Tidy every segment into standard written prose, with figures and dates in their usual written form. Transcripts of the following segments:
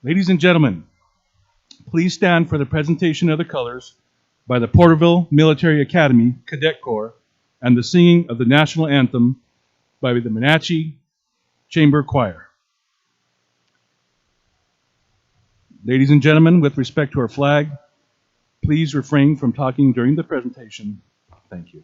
Ladies and gentlemen, please stand for the presentation of the colors by the Porterville Military Academy Cadet Corps and the singing of the national anthem by the Monache Chamber Choir. Ladies and gentlemen, with respect to our flag, please refrain from talking during the presentation. Thank you.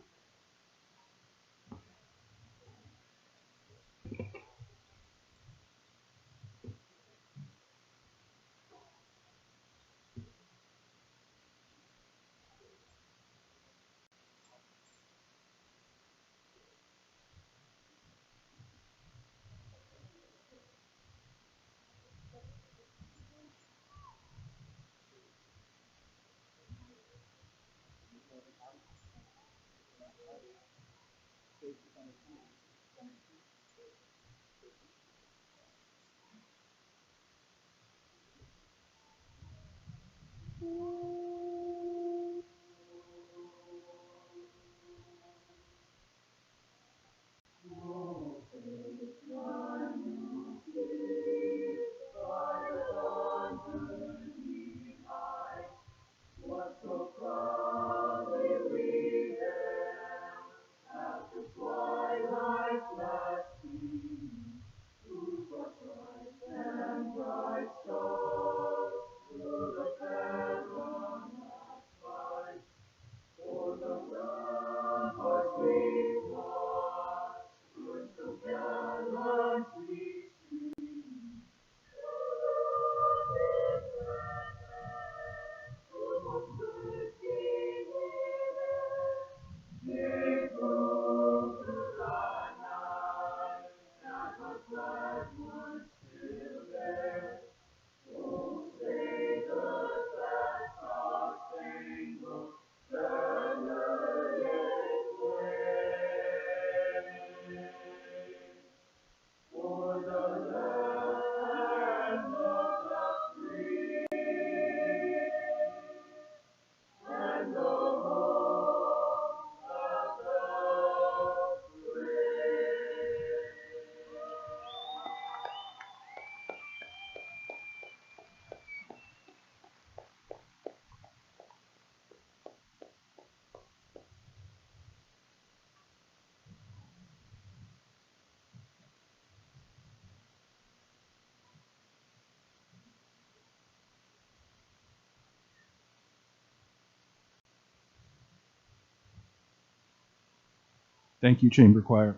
Thank you, Chamber Choir.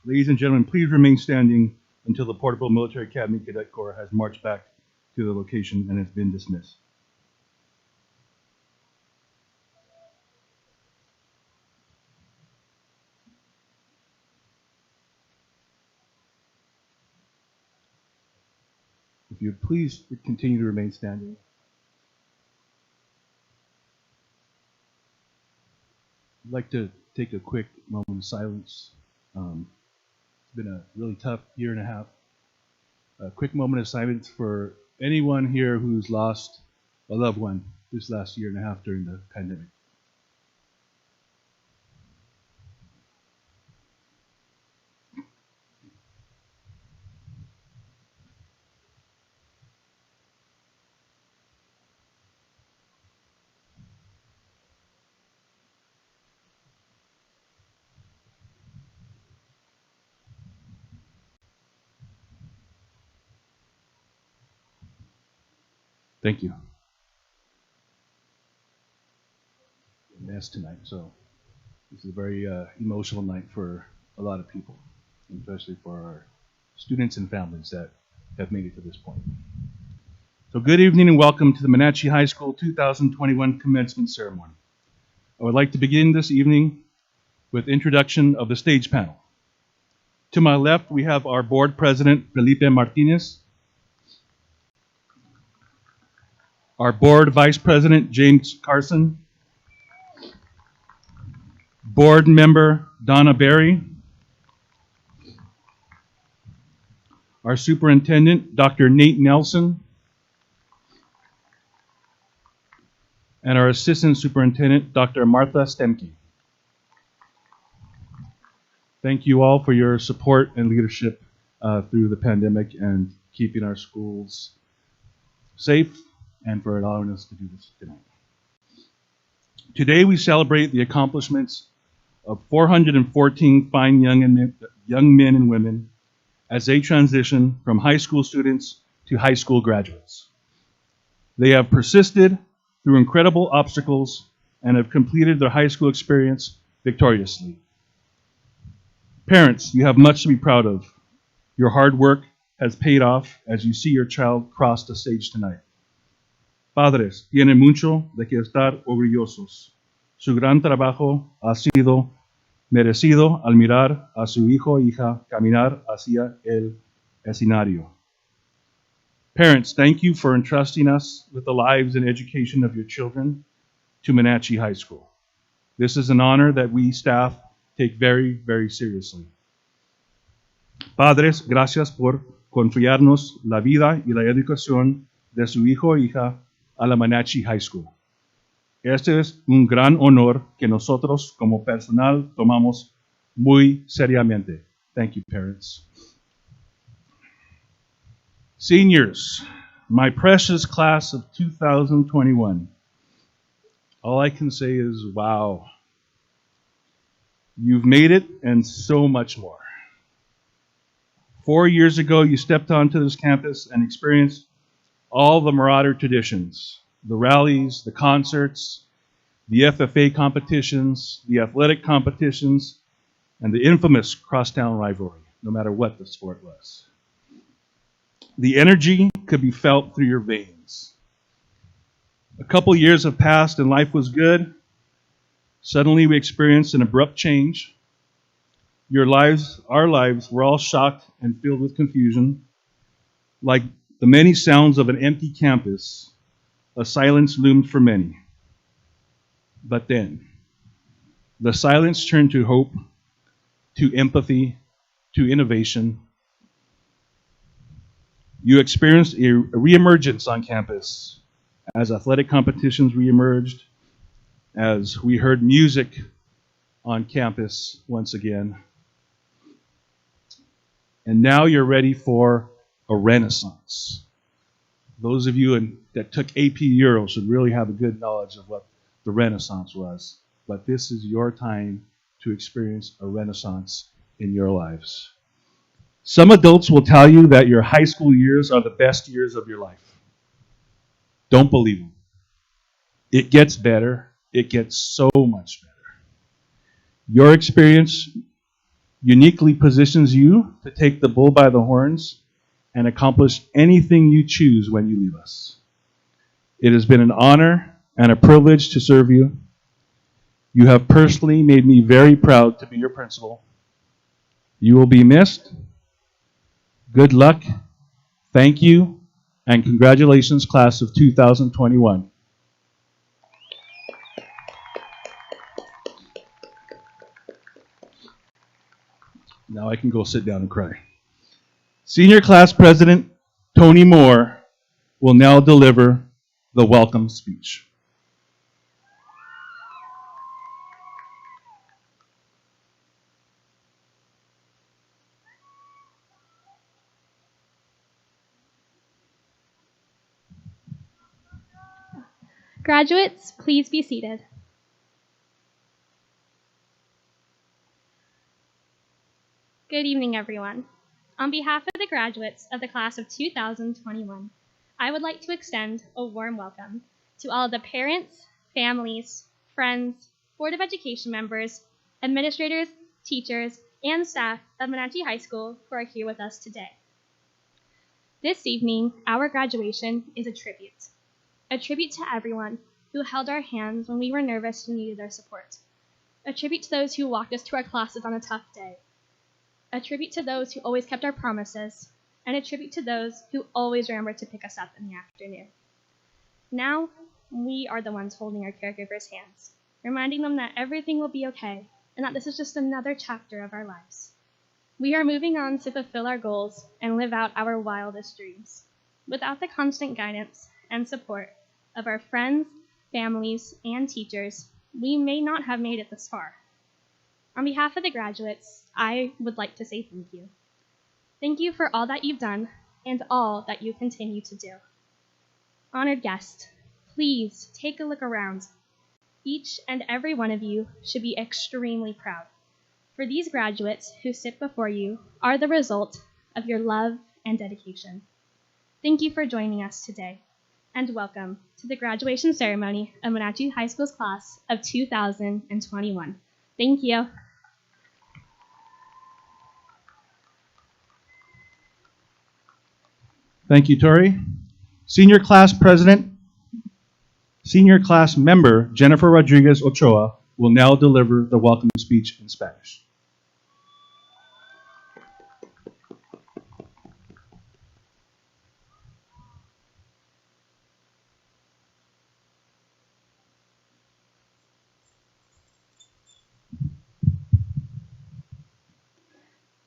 Ladies and gentlemen, please remain standing until the Porterville Military Academy Cadet Corps has marched back to the location and has been dismissed. If you would please continue to remain standing. I'd like to take a quick moment of silence. It's been a really tough year and a half. A quick moment of silence for anyone here who's lost a loved one this last year and a half during the pandemic. Thank you. Mass tonight, so this is a very emotional night for a lot of people, especially for our students and families that have made it to this point. So good evening and welcome to the Monache High School 2021 commencement ceremony. I would like to begin this evening with introduction of the stage panel. To my left, we have our board president, Felipe Martinez, our board vice president, James Carson, board member, Donna Berry, our superintendent, Dr. Nate Nelson, and our assistant superintendent, Dr. Martha Stemke. Thank you all for your support and leadership through the pandemic and keeping our schools safe and for allowing us to do this tonight. Today we celebrate the accomplishments of 414 fine young men and women as they transition from high school students to high school graduates. They have persisted through incredible obstacles and have completed their high school experience victoriously. Parents, you have much to be proud of. Your hard work has paid off as you see your child cross the stage tonight. Padres, tienen mucho de que estar orgullosos. Su gran trabajo ha sido merecido al mirar a su hijo o hija caminar hacia el escenario. Parents, thank you for entrusting us with the lives and education of your children to Monache High School. This is an honor that we staff take very, very seriously. Padres, gracias por confiarnos la vida y la educación de su hijo o hija a la Monache High School. Este es un gran honor que nosotros como personal tomamos muy seriamente. Thank you, parents. Seniors, my precious class of 2021. All I can say is, wow. You've made it and so much more. 4 years ago, you stepped onto this campus and experienced all the Marauder traditions, the rallies, the concerts, the FFA competitions, the athletic competitions, and the infamous crosstown rivalry, no matter what the sport was. The energy could be felt through your veins. A couple years have passed and life was good. Suddenly we experienced an abrupt change. Your lives, our lives, were all shocked and filled with confusion. Like the many sounds of an empty campus, a silence loomed for many. But then, the silence turned to hope, to empathy, to innovation. You experienced a reemergence on campus as athletic competitions reemerged, as we heard music on campus once again. And now you're ready for a renaissance. Those of you that took AP Euro should really have a good knowledge of what the Renaissance was. But this is your time to experience a renaissance in your lives. Some adults will tell you that your high school years are the best years of your life. Don't believe them. It gets better. It gets so much better. Your experience uniquely positions you to take the bull by the horns and accomplish anything you choose when you leave us. It has been an honor and a privilege to serve you. You have personally made me very proud to be your principal. You will be missed. Good luck. Thank you. And congratulations, class of 2021. Now I can go sit down and cry. Senior class president Tony Moore will now deliver the welcome speech. Graduates, please be seated. Good evening, everyone. On behalf of the graduates of the class of 2021, I would like to extend a warm welcome to all of the parents, families, friends, Board of Education members, administrators, teachers, and staff of Monache High School who are here with us today. This evening, our graduation is a tribute to everyone who held our hands when we were nervous and needed their support, a tribute to those who walked us to our classes on a tough day, a tribute to those who always kept our promises, and a tribute to those who always remembered to pick us up in the afternoon. Now, we are the ones holding our caregivers' hands, reminding them that everything will be okay and that this is just another chapter of our lives. We are moving on to fulfill our goals and live out our wildest dreams. Without the constant guidance and support of our friends, families, and teachers, we may not have made it this far. On behalf of the graduates, I would like to say thank you. Thank you for all that you've done and all that you continue to do. Honored guests, please take a look around. Each and every one of you should be extremely proud, for these graduates who sit before you are the result of your love and dedication. Thank you for joining us today, and welcome to the graduation ceremony of Monache High School's class of 2021. Thank you. Thank you, Tori. Senior class member Jennifer Rodriguez Ochoa will now deliver the welcome speech in Spanish.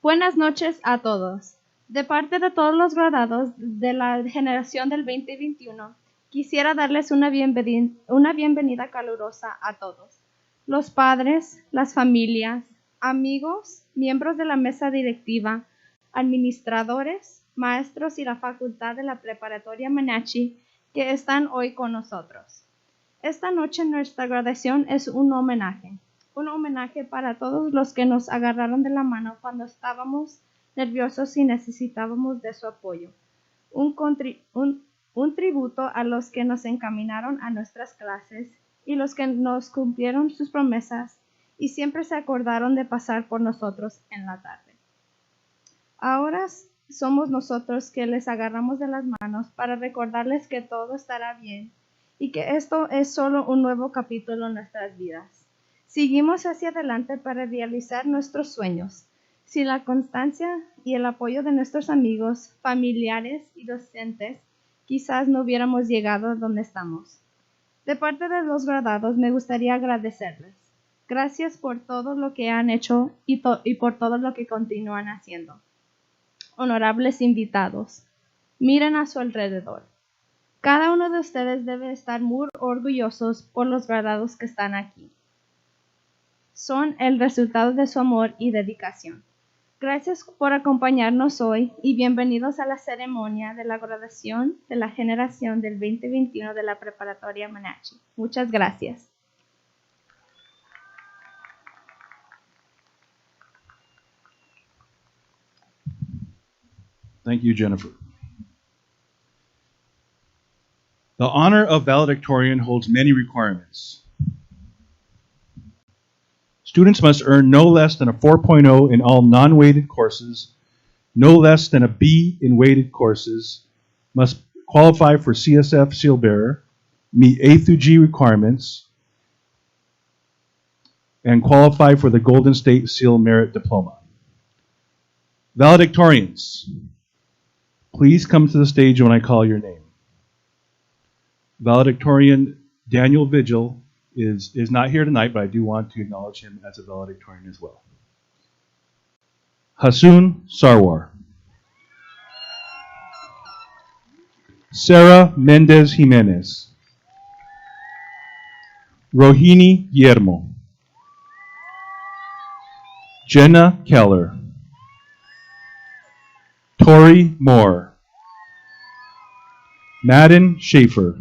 Buenas noches a todos. De parte de todos los graduados de la generación del 2021, quisiera darles una bienvenida calurosa a todos. Los padres, las familias, amigos, miembros de la mesa directiva, administradores, maestros y la facultad de la preparatoria Monache que están hoy con nosotros. Esta noche nuestra graduación es un homenaje para todos los que nos agarraron de la mano cuando estábamos nerviosos y necesitábamos de su apoyo. Un tributo a los que nos encaminaron a nuestras clases y los que nos cumplieron sus promesas y siempre se acordaron de pasar por nosotros en la tarde. Ahora somos nosotros que les agarramos de las manos para recordarles que todo estará bien y que esto es solo un nuevo capítulo en nuestras vidas. Seguimos hacia adelante para realizar nuestros sueños. Sin la constancia y el apoyo de nuestros amigos, familiares y docentes, quizás no hubiéramos llegado a donde estamos. De parte de los graduados, me gustaría agradecerles. Gracias por todo lo que han hecho y por todo lo que continúan haciendo. Honorables invitados, miren a su alrededor. Cada uno de ustedes debe estar muy orgullosos por los graduados que están aquí. Son el resultado de su amor y dedicación. Gracias por acompañarnos hoy y bienvenidos a la ceremonia de la graduación de la generación del 2021 de la preparatoria Monache. Muchas gracias. Thank you, Jennifer. The honor of valedictorian holds many requirements. Students must earn no less than a 4.0 in all non-weighted courses, no less than a B in weighted courses, must qualify for CSF seal bearer, meet A through G requirements, and qualify for the Golden State Seal Merit Diploma. Valedictorians, please come to the stage when I call your name. Valedictorian Daniel Vigil is not here tonight, but I do want to acknowledge him as a valedictorian as well. Hasoon Sarwar. Sarah Mendez Jimenez. Rohini Guillermo. Jenna Keller. Tori Moore. Madden Schaefer.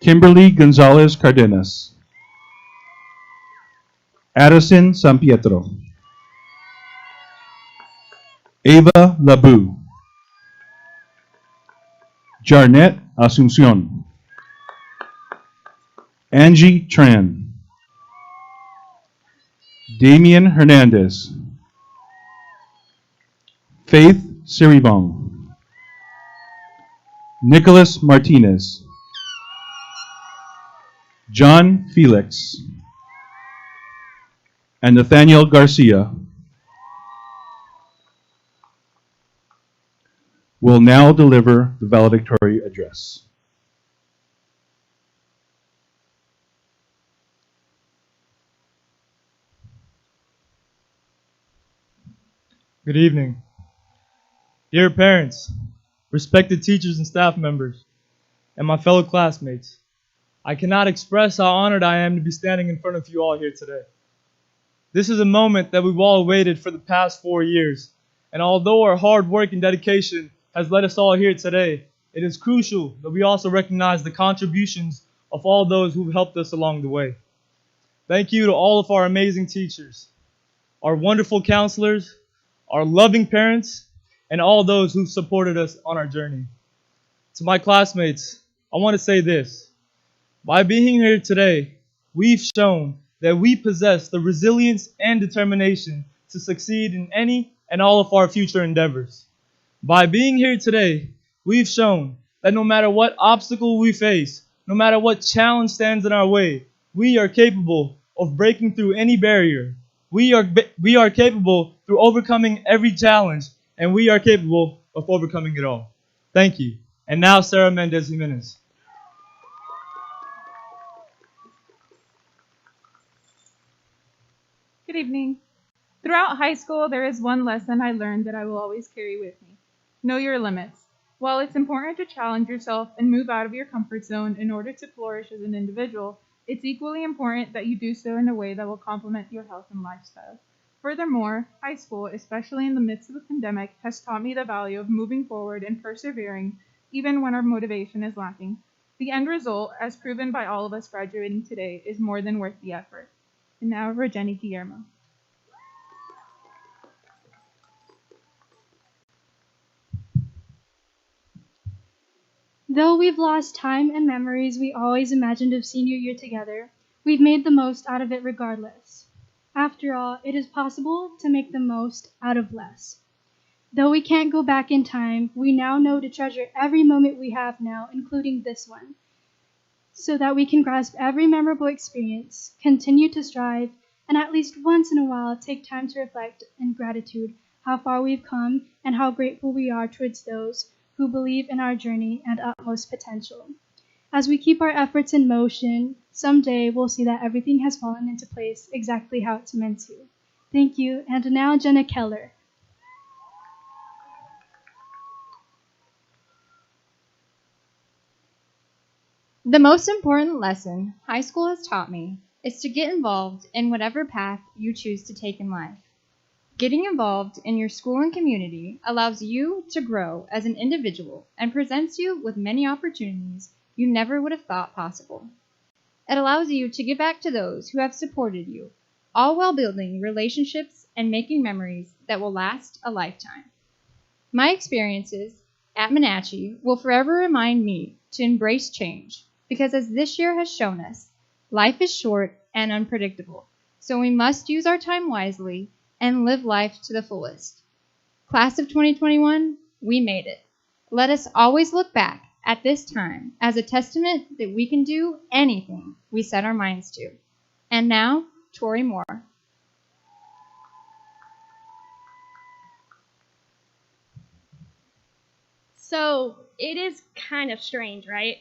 Kimberly Gonzalez Cardenas. Addison San Pietro. Ava Labu. Jarnette Asuncion. Angie Tran. Damian Hernandez. Faith Siribong. Nicholas Martinez. John Felix, and Nathaniel Garcia will now deliver the valedictory address. Good evening. Dear parents, respected teachers and staff members, and my fellow classmates, I cannot express how honored I am to be standing in front of you all here today. This is a moment that we've all waited for the past 4 years, and although our hard work and dedication has led us all here today, it is crucial that we also recognize the contributions of all those who've helped us along the way. Thank you to all of our amazing teachers, our wonderful counselors, our loving parents, and all those who've supported us on our journey. To my classmates, I want to say this. By being here today, we've shown that we possess the resilience and determination to succeed in any and all of our future endeavors. By being here today, we've shown that no matter what obstacle we face, no matter what challenge stands in our way, we are capable of breaking through any barrier. We are capable through overcoming every challenge, and we are capable of overcoming it all. Thank you. And now, Sarah Mendez Jimenez. Good evening. Throughout high school, there is one lesson I learned that I will always carry with me. Know your limits. While it's important to challenge yourself and move out of your comfort zone in order to flourish as an individual, it's equally important that you do so in a way that will complement your health and lifestyle. Furthermore, high school, especially in the midst of the pandemic, has taught me the value of moving forward and persevering even when our motivation is lacking. The end result, as proven by all of us graduating today, is more than worth the effort. And now, Rogeni Guillermo. Though we've lost time and memories we always imagined of senior year together, we've made the most out of it regardless. After all, it is possible to make the most out of less. Though we can't go back in time, we now know to treasure every moment we have now, including this one, so that we can grasp every memorable experience, continue to strive, and at least once in a while take time to reflect in gratitude how far we've come and how grateful we are towards those who believe in our journey and utmost potential. As we keep our efforts in motion, someday we'll see that everything has fallen into place exactly how it's meant to. Thank you, and now Jenna Keller. The most important lesson high school has taught me is to get involved in whatever path you choose to take in life. Getting involved in your school and community allows you to grow as an individual and presents you with many opportunities you never would have thought possible. It allows you to give back to those who have supported you, all while building relationships and making memories that will last a lifetime. My experiences at Monache will forever remind me to embrace change, because as this year has shown us, life is short and unpredictable, so we must use our time wisely and live life to the fullest. Class of 2021, we made it. Let us always look back at this time as a testament that we can do anything we set our minds to. And now, Tori Moore. So, it is kind of strange, right?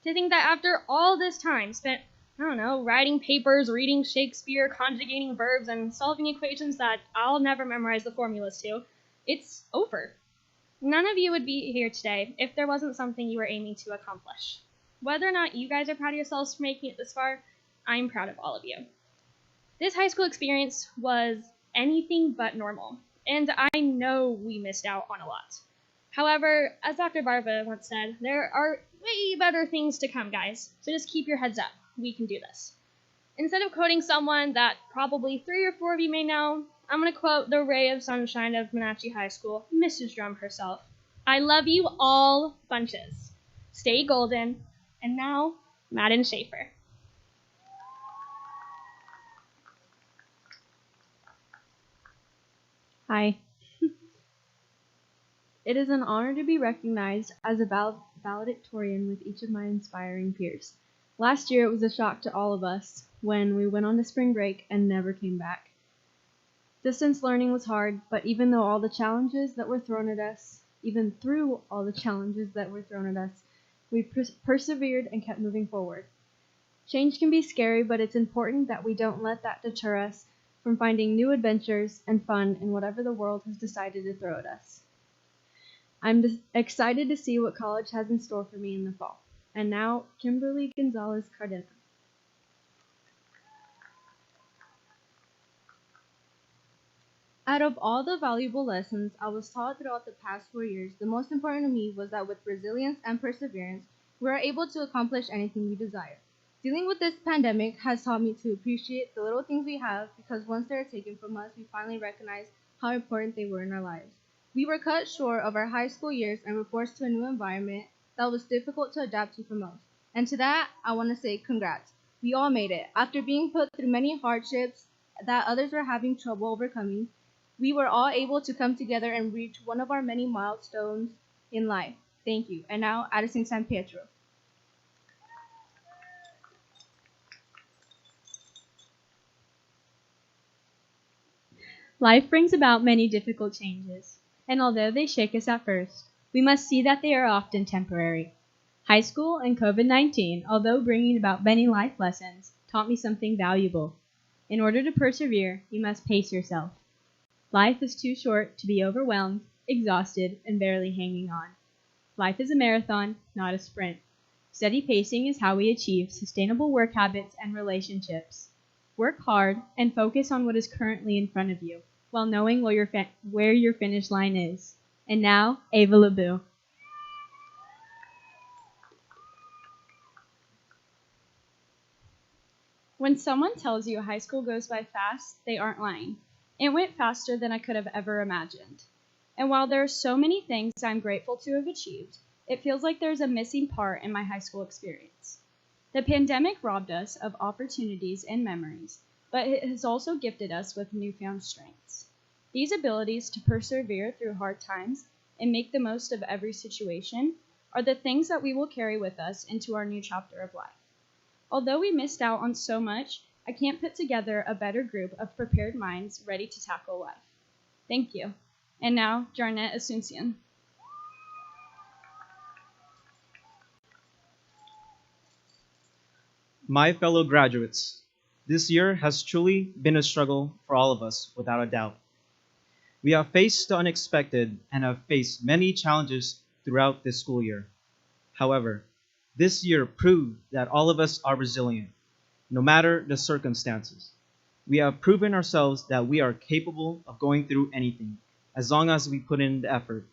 To think that after all this time spent, writing papers, reading Shakespeare, conjugating verbs, and solving equations that I'll never memorize the formulas to, it's over. None of you would be here today if there wasn't something you were aiming to accomplish. Whether or not you guys are proud of yourselves for making it this far, I'm proud of all of you. This high school experience was anything but normal, and I know we missed out on a lot. However, as Dr. Barva once said, there are way better things to come, guys, so just keep your heads up. We can do this. Instead of quoting someone that probably 3 or 4 of you may know, I'm going to quote the ray of sunshine of Monache High School, Mrs. Drum herself. I love you all bunches. Stay golden. And now, Madden Schaefer. Hi. It is an honor to be recognized as a valedictorian with each of my inspiring peers. Last year it was a shock to all of us when we went on to spring break and never came back. Distance learning was hard, but even through all the challenges that were thrown at us, we persevered and kept moving forward. Change can be scary, but it's important that we don't let that deter us from finding new adventures and fun in whatever the world has decided to throw at us. I'm excited to see what college has in store for me in the fall. And now, Kimberly Gonzalez Cardena. Out of all the valuable lessons I was taught throughout the past 4 years, the most important to me was that with resilience and perseverance, we are able to accomplish anything we desire. Dealing with this pandemic has taught me to appreciate the little things we have because once they are taken from us, we finally recognize how important they were in our lives. We were cut short of our high school years and were forced to a new environment that was difficult to adapt to for most. And to that, I want to say congrats. We all made it. After being put through many hardships that others were having trouble overcoming, we were all able to come together and reach one of our many milestones in life. Thank you. And now, Addison San Pietro. Life brings about many difficult changes, and although they shake us at first, we must see that they are often temporary. High school and COVID-19, although bringing about many life lessons, taught me something valuable. In order to persevere, you must pace yourself. Life is too short to be overwhelmed, exhausted, and barely hanging on. Life is a marathon, not a sprint. Steady pacing is how we achieve sustainable work habits and relationships. Work hard and focus on what is currently in front of you, while knowing where your finish line is. And now, Ava LeBeau. When someone tells you high school goes by fast, they aren't lying. It went faster than I could have ever imagined. And while there are so many things I'm grateful to have achieved, it feels like there's a missing part in my high school experience. The pandemic robbed us of opportunities and memories, but it has also gifted us with newfound strengths. These abilities to persevere through hard times and make the most of every situation are the things that we will carry with us into our new chapter of life. Although we missed out on so much, I can't put together a better group of prepared minds ready to tackle life. Thank you. And now, Jarnette Asuncion. My fellow graduates, this year has truly been a struggle for all of us, without a doubt. We have faced the unexpected and have faced many challenges throughout this school year. However, this year proved that all of us are resilient, no matter the circumstances. We have proven ourselves that we are capable of going through anything, as long as we put in the effort.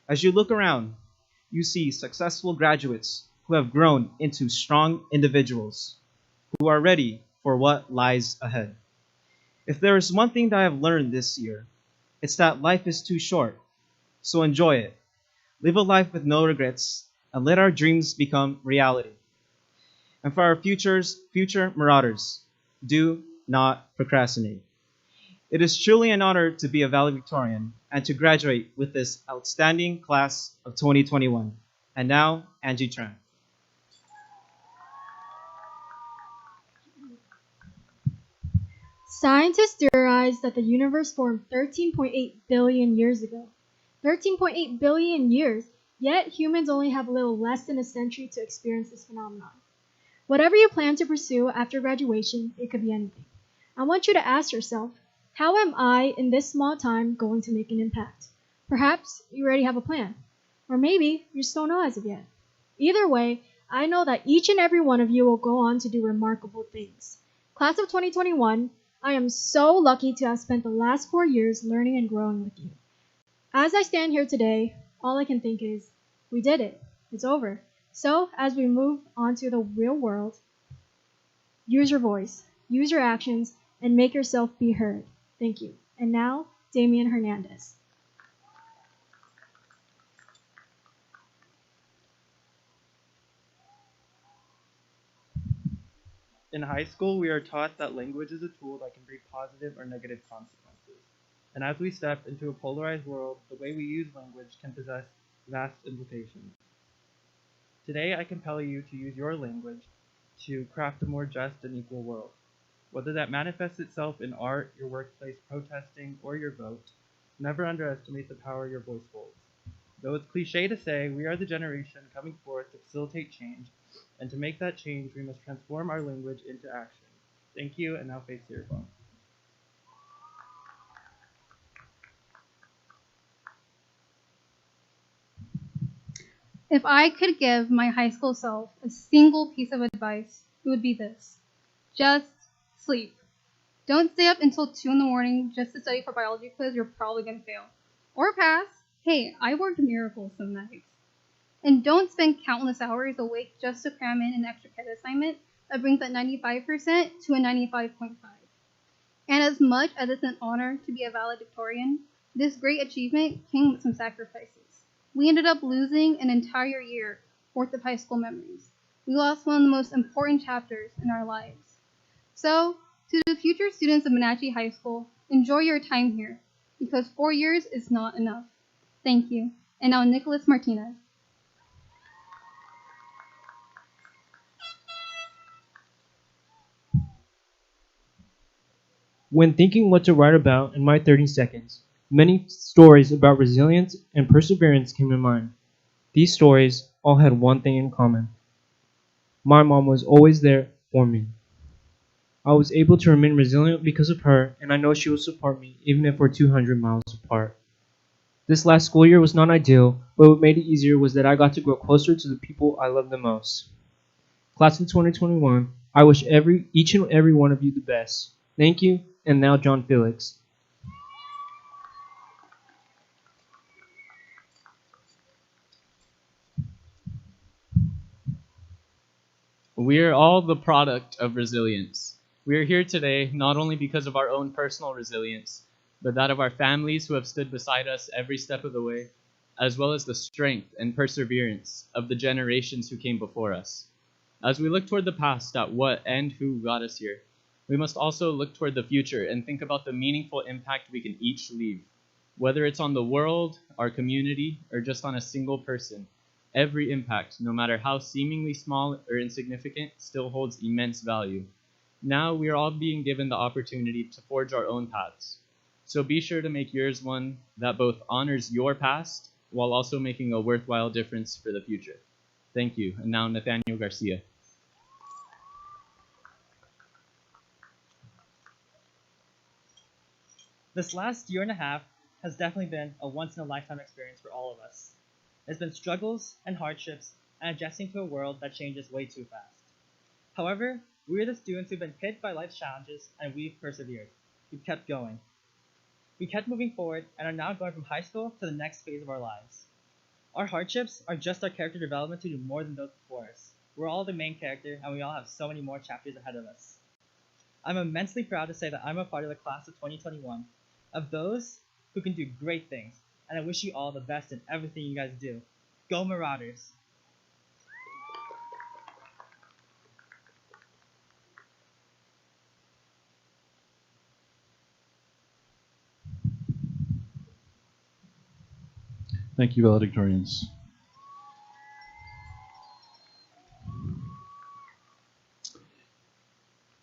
As you look around, you see successful graduates who have grown into strong individuals who are ready for what lies ahead. If there is one thing that I have learned this year, it's that life is too short, so enjoy it. Live a life with no regrets, and let our dreams become reality. And for our future marauders, do not procrastinate. It is truly an honor to be a valedictorian and to graduate with this outstanding class of 2021. And now, Angie Tran. Scientists theorize that the universe formed 13.8 billion years ago. 13.8 billion years, yet humans only have a little less than a century to experience this phenomenon. Whatever you plan to pursue after graduation, it could be anything. I want you to ask yourself, how am I in this small time going to make an impact? Perhaps you already have a plan, or maybe you just don't know as of yet. Either way, I know that each and every one of you will go on to do remarkable things. Class of 2021, I am so lucky to have spent the last 4 years learning and growing with you. As I stand here today, all I can think is, we did it. It's over. So, as we move on to the real world, use your voice, use your actions, and make yourself be heard. Thank you. And now, Damian Hernandez. In high school, we are taught that language is a tool that can bring positive or negative consequences. And as we step into a polarized world, the way we use language can possess vast implications. Today, I compel you to use your language to craft a more just and equal world. Whether that manifests itself in art, your workplace protesting, or your vote, never underestimate the power your voice holds. Though it's cliche to say, we are the generation coming forth to facilitate change, and to make that change, we must transform our language into action. Thank you, and now face the earphone. If I could give my high school self a single piece of advice, it would be this. Just sleep. Don't stay up until 2 in the morning just to study for biology quiz you're probably going to fail. Or pass. Hey, I worked miracles some nights. And don't spend countless hours awake just to cram in an extra credit assignment that brings that 95% to a 95.5. And as much as it's an honor to be a valedictorian, this great achievement came with some sacrifices. We ended up losing an entire year worth of high school memories. We lost one of the most important chapters in our lives. So, to the future students of Monache High School, enjoy your time here, because 4 years is not enough. Thank you. And now Nicholas Martinez. When thinking what to write about in my 30 seconds, many stories about resilience and perseverance came to mind. These stories all had one thing in common. My mom was always there for me. I was able to remain resilient because of her, and I know she will support me even if we're 200 miles apart. This last school year was not ideal, but what made it easier was that I got to grow closer to the people I love the most. Class of 2021, I wish each and every one of you the best. Thank you, and now John Felix. We are all the product of resilience. We are here today not only because of our own personal resilience, but that of our families who have stood beside us every step of the way, as well as the strength and perseverance of the generations who came before us. As we look toward the past at what and who got us here, we must also look toward the future and think about the meaningful impact we can each leave. Whether it's on the world, our community, or just on a single person, every impact, no matter how seemingly small or insignificant, still holds immense value. Now we are all being given the opportunity to forge our own paths. So be sure to make yours one that both honors your past while also making a worthwhile difference for the future. Thank you. And now Nathaniel Garcia. This last year and a half has definitely been a once-in-a-lifetime experience for all of us. There's been struggles and hardships and adjusting to a world that changes way too fast. However, we're the students who've been hit by life's challenges and we've persevered. We've kept going. We kept moving forward and are now going from high school to the next phase of our lives. Our hardships are just our character development to do more than those before us. We're all the main character and we all have so many more chapters ahead of us. I'm immensely proud to say that I'm a part of the class of 2021, of those who can do great things, and I wish you all the best in everything you guys do. Go Marauders! Thank you, valedictorians.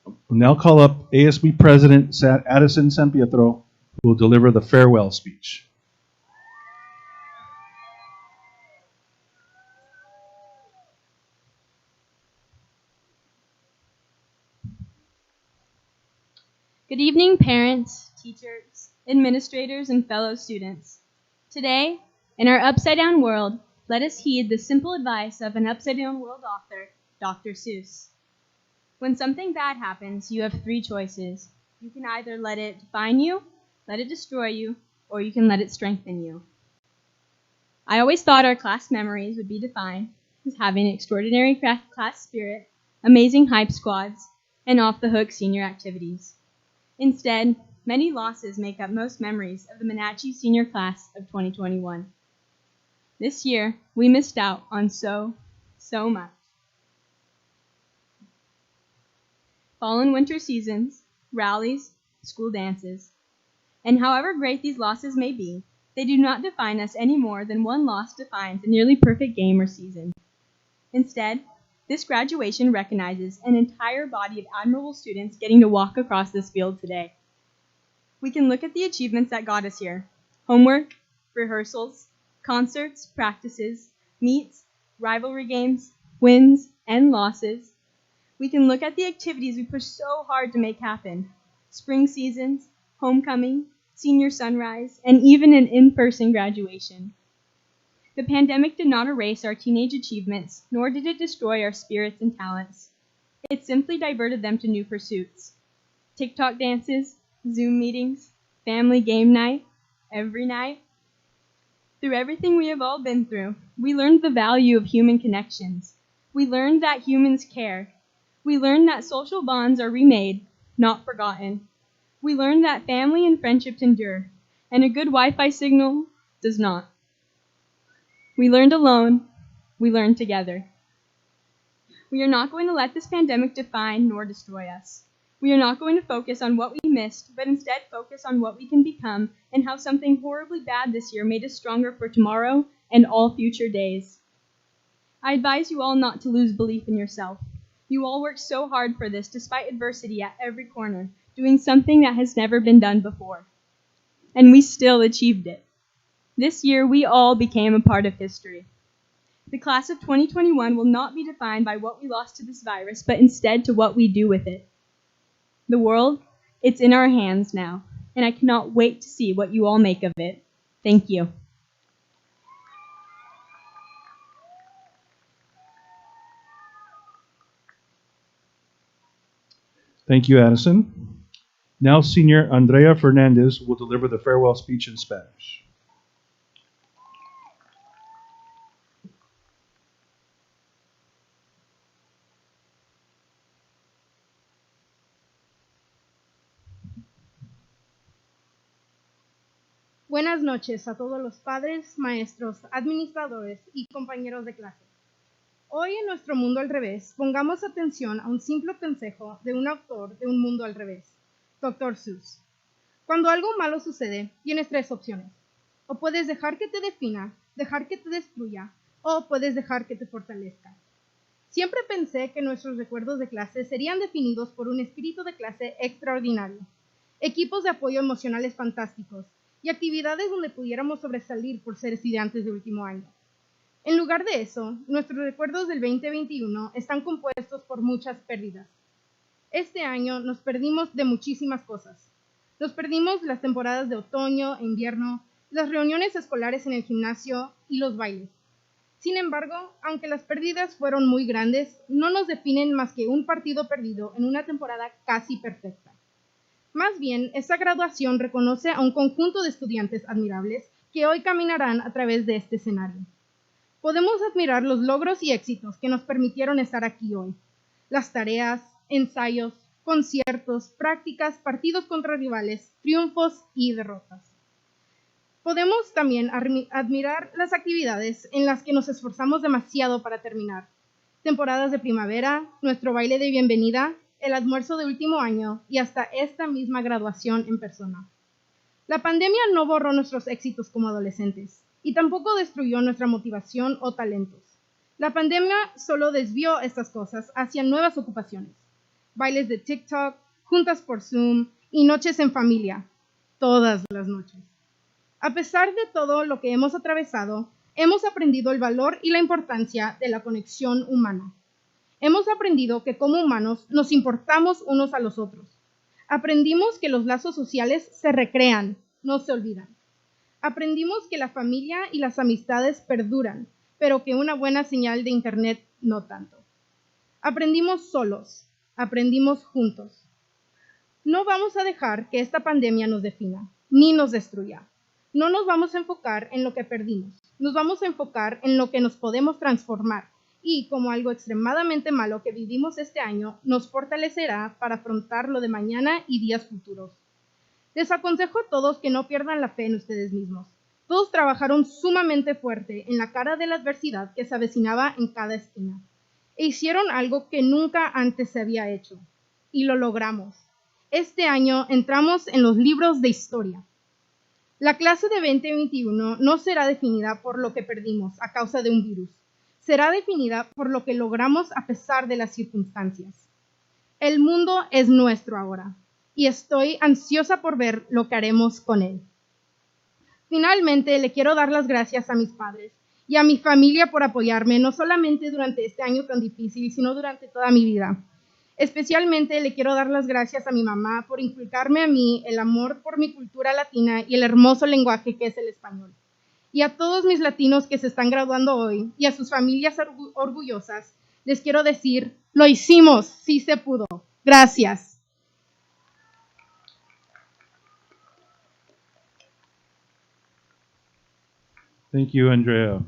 We'll now call up ASB President Addison Sampietro, who will deliver the farewell speech. Good evening, parents, teachers, administrators, and fellow students. Today, in our upside-down world, let us heed the simple advice of an upside-down world author, Dr. Seuss. When something bad happens, you have three choices. You can either let it define you, let it destroy you, or you can let it strengthen you. I always thought our class memories would be defined as having extraordinary class spirit, amazing hype squads, and off-the-hook senior activities. Instead, many losses make up most memories of the Monache senior class of 2021. This year, we missed out on so much. Fall and winter seasons, rallies, school dances. And however great these losses may be, they do not define us any more than one loss defines a nearly perfect game or season. Instead, this graduation recognizes an entire body of admirable students getting to walk across this field today. We can look at the achievements that got us here: homework, rehearsals, concerts, practices, meets, rivalry games, wins, and losses. We can look at the activities we pushed so hard to make happen: spring seasons, homecoming, senior sunrise, and even an in-person graduation. The pandemic did not erase our teenage achievements, nor did it destroy our spirits and talents. It simply diverted them to new pursuits. TikTok dances, Zoom meetings, family game night, every night. Through everything we have all been through, we learned the value of human connections. We learned that humans care. We learned that social bonds are remade, not forgotten. We learned that family and friendships endure, and a good Wi-Fi signal does not. We learned alone. We learned together. We are not going to let this pandemic define nor destroy us. We are not going to focus on what we missed, but instead focus on what we can become and how something horribly bad this year made us stronger for tomorrow and all future days. I advise you all not to lose belief in yourself. You all worked so hard for this despite adversity at every corner, doing something that has never been done before. And we still achieved it. This year, we all became a part of history. The class of 2021 will not be defined by what we lost to this virus, but instead to what we do with it. The world, it's in our hands now, and I cannot wait to see what you all make of it. Thank you. Thank you, Addison. Now, Senior Andrea Fernandez will deliver the farewell speech in Spanish. Buenas noches a todos los padres, maestros, administradores y compañeros de clase. Hoy en nuestro mundo al revés, pongamos atención a un simple consejo de un autor de Un mundo al revés, Dr. Seuss. Cuando algo malo sucede, tienes tres opciones. O puedes dejar que te defina, dejar que te destruya, o puedes dejar que te fortalezca. Siempre pensé que nuestros recuerdos de clase serían definidos por un espíritu de clase extraordinario, equipos de apoyo emocionales fantásticos, y actividades donde pudiéramos sobresalir por ser estudiantes de último año. En lugar de eso, nuestros recuerdos del 2021 están compuestos por muchas pérdidas. Este año nos perdimos de muchísimas cosas. Nos perdimos las temporadas de otoño e invierno, las reuniones escolares en el gimnasio y los bailes. Sin embargo, aunque las pérdidas fueron muy grandes, no nos definen más que un partido perdido en una temporada casi perfecta. Más bien, esta graduación reconoce a un conjunto de estudiantes admirables que hoy caminarán a través de este escenario. Podemos admirar los logros y éxitos que nos permitieron estar aquí hoy. Las tareas, ensayos, conciertos, prácticas, partidos contra rivales, triunfos y derrotas. Podemos también admirar las actividades en las que nos esforzamos demasiado para terminar. Temporadas de primavera, nuestro baile de bienvenida, el almuerzo de último año y hasta esta misma graduación en persona. La pandemia no borró nuestros éxitos como adolescentes y tampoco destruyó nuestra motivación o talentos. La pandemia solo desvió estas cosas hacia nuevas ocupaciones. Bailes de TikTok, juntas por Zoom y noches en familia. Todas las noches. A pesar de todo lo que hemos atravesado, hemos aprendido el valor y la importancia de la conexión humana. Hemos aprendido que como humanos nos importamos unos a los otros. Aprendimos que los lazos sociales se recrean, no se olvidan. Aprendimos que la familia y las amistades perduran, pero que una buena señal de internet no tanto. Aprendimos solos, aprendimos juntos. No vamos a dejar que esta pandemia nos defina, ni nos destruya. No nos vamos a enfocar en lo que perdimos, nos vamos a enfocar en lo que nos podemos transformar. Y como algo extremadamente malo que vivimos este año, nos fortalecerá para afrontar lo de mañana y días futuros. Les aconsejo a todos que no pierdan la fe en ustedes mismos. Todos trabajaron sumamente fuerte en la cara de la adversidad que se avecinaba en cada esquina. E hicieron algo que nunca antes se había hecho. Y lo logramos. Este año entramos en los libros de historia. La clase de 2021 no será definida por lo que perdimos a causa de un virus. Será definida por lo que logramos a pesar de las circunstancias. El mundo es nuestro ahora, y estoy ansiosa por ver lo que haremos con él. Finalmente, le quiero dar las gracias a mis padres y a mi familia por apoyarme, no solamente durante este año tan difícil, sino durante toda mi vida. Especialmente le quiero dar las gracias a mi mamá por inculcarme a mí el amor por mi cultura latina y el hermoso lenguaje que es el español. Y a todos mis latinos que se están graduando hoy y a sus familias orgullosas, les quiero decir, lo hicimos, sí se pudo. Gracias. Thank you, Andrea.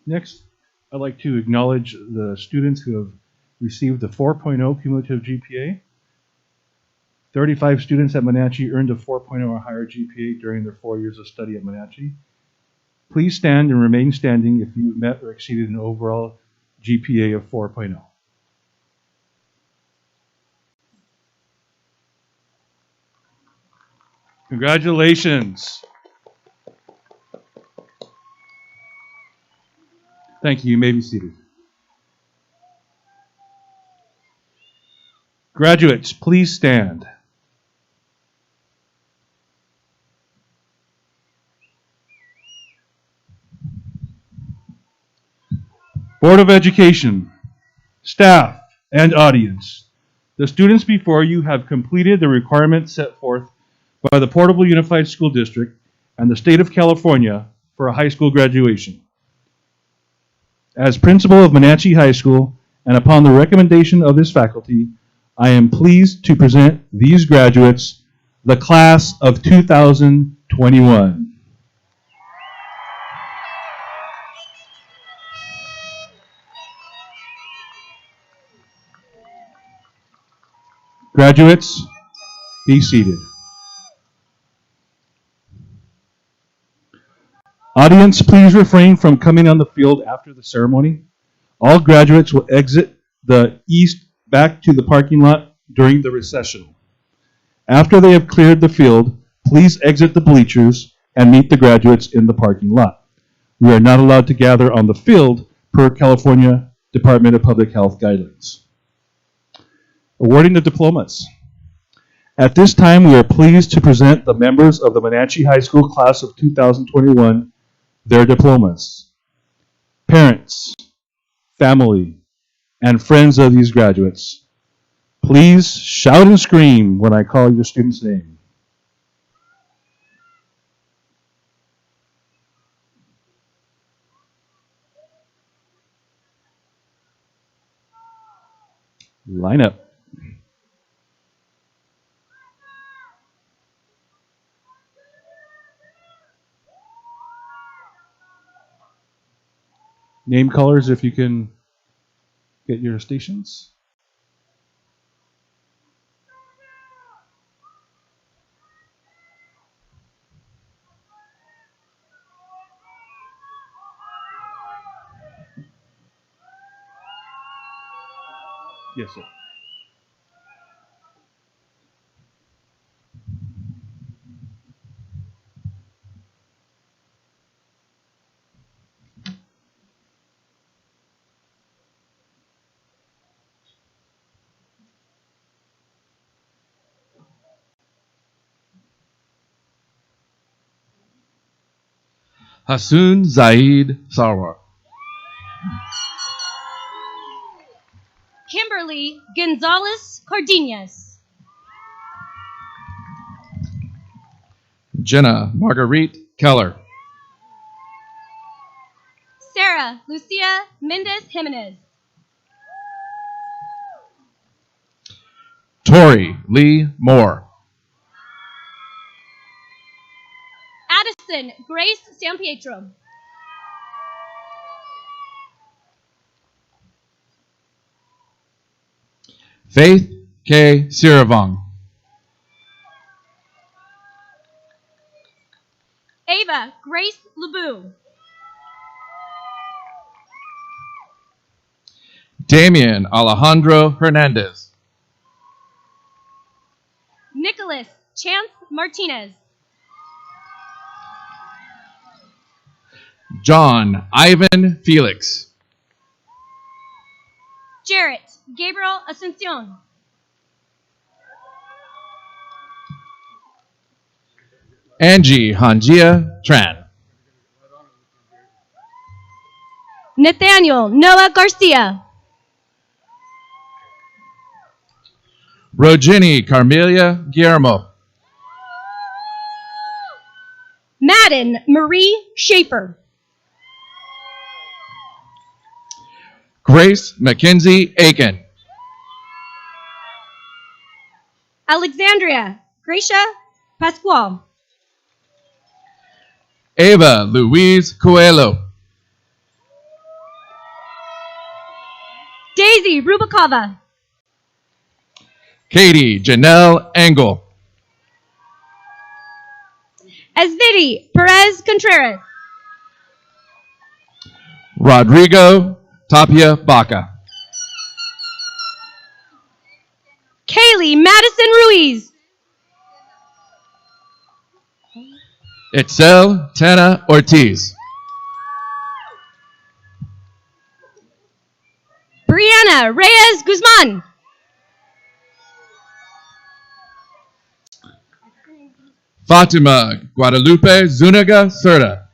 Next, I'd like to acknowledge the students who have received the 4.0 cumulative GPA. 35 students at Monache earned a 4.0 or higher GPA during their 4 years of study at Monache. Please stand and remain standing if you've met or exceeded an overall GPA of 4.0. Congratulations. Thank you. You may be seated. Graduates, please stand. Board of Education, staff, and audience, the students before you have completed the requirements set forth by the Portable Unified School District and the State of California for a high school graduation. As principal of Monache High School, and upon the recommendation of this faculty, I am pleased to present these graduates, the class of 2021. Graduates, be seated. Audience, please refrain from coming on the field after the ceremony. All graduates will exit the east back to the parking lot during the recessional. After they have cleared the field, please exit the bleachers and meet the graduates in the parking lot. We are not allowed to gather on the field per California Department of Public Health guidelines. Awarding the diplomas. At this time, we are pleased to present the members of the Monache High School class of 2021 their diplomas. Parents, family, and friends of these graduates, please shout and scream when I call your student's name. Line up. Name callers, if you can get your stations. Yes, sir. Hassoun Zaid Sarwar. Kimberly Gonzalez Cardenas. Jenna Marguerite Keller. Sarah Lucia Mendez Jimenez. Tori Lee Moore. Addison Grace San Pietro. Faith K. Siravong. Ava Grace Lebu. Damian Alejandro Hernandez. Nicholas Chance Martinez. John Ivan Felix. Jarrett Gabriel Asuncion. Angie Hanjia Tran. Nathaniel Noah Garcia. Rogini Carmelia Guillermo. Madden Marie Schaefer. Grace Mackenzie Aiken. Alexandria Gracia Pascual. Ava Louise Coelho. Daisy Rubakova. Katie Janelle Engel. Esvidi Perez Contreras. Rodrigo Tapia Baca. Kaylee Madison Ruiz. Itzel Tana Ortiz. Brianna Reyes Guzman. Fatima Guadalupe Zuniga Serta.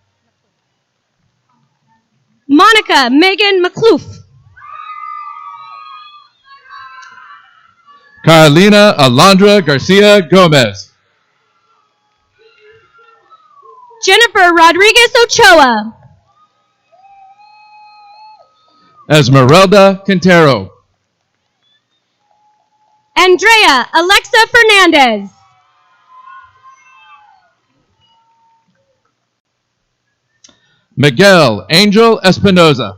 Monica Megan McCloof. Carolina Alondra Garcia Gomez. Jennifer Rodriguez Ochoa. Esmeralda Quintero. Andrea Alexa Fernandez. Miguel Angel Espinoza.